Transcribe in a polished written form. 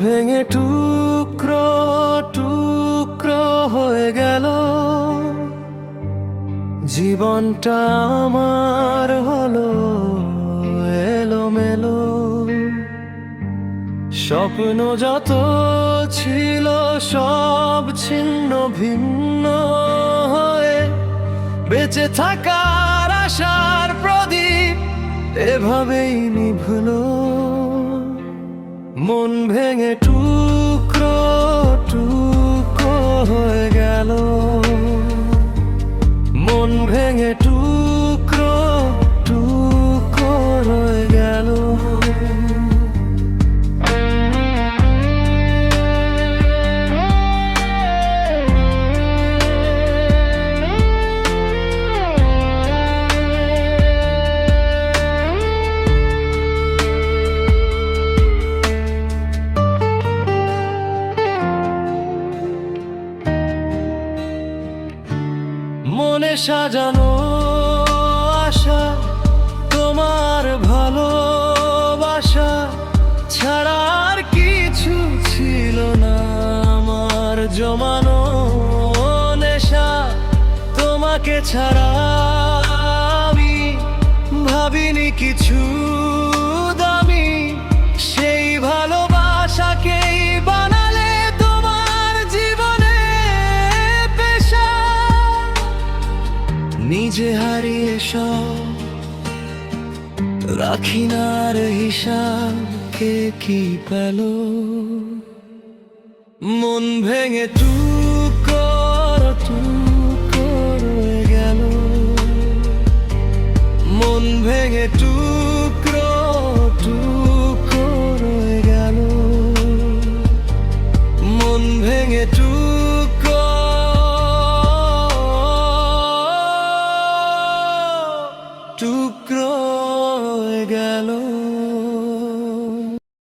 ভেঙে টুকরো টুকরো হয়ে গেল, জীবনটা আমার হলো এলোমেলো। স্বপ্ন যত ছিল সব ছিন্ন ভিন্ন হয়ে, বেঁচে থাকার আশার প্রদীপ এভাবেই নিভলো। মন ভেঙে টুকরো টুকরো হয়ে গেল, মন ভেঙে টুকরো টুকরো হয়ে গেল। মনে সাজানো আশা, তোমার ভালোবাসা ছাড়া আর কিছু ছিল না আমার জমানো নেশা। তোমাকে ছাড়া আমি ভাবিনি কিছু দামি, সেই ভালোবাসাকেই বানালে তোমার জীবনে পেশা। নিজে হারিয়ে সব রাখি না আর হিসাব, কে কি পেল। মন ভেঙে টুকরো টুকরো হয়ে গেল, মন ভেঙে টুকরো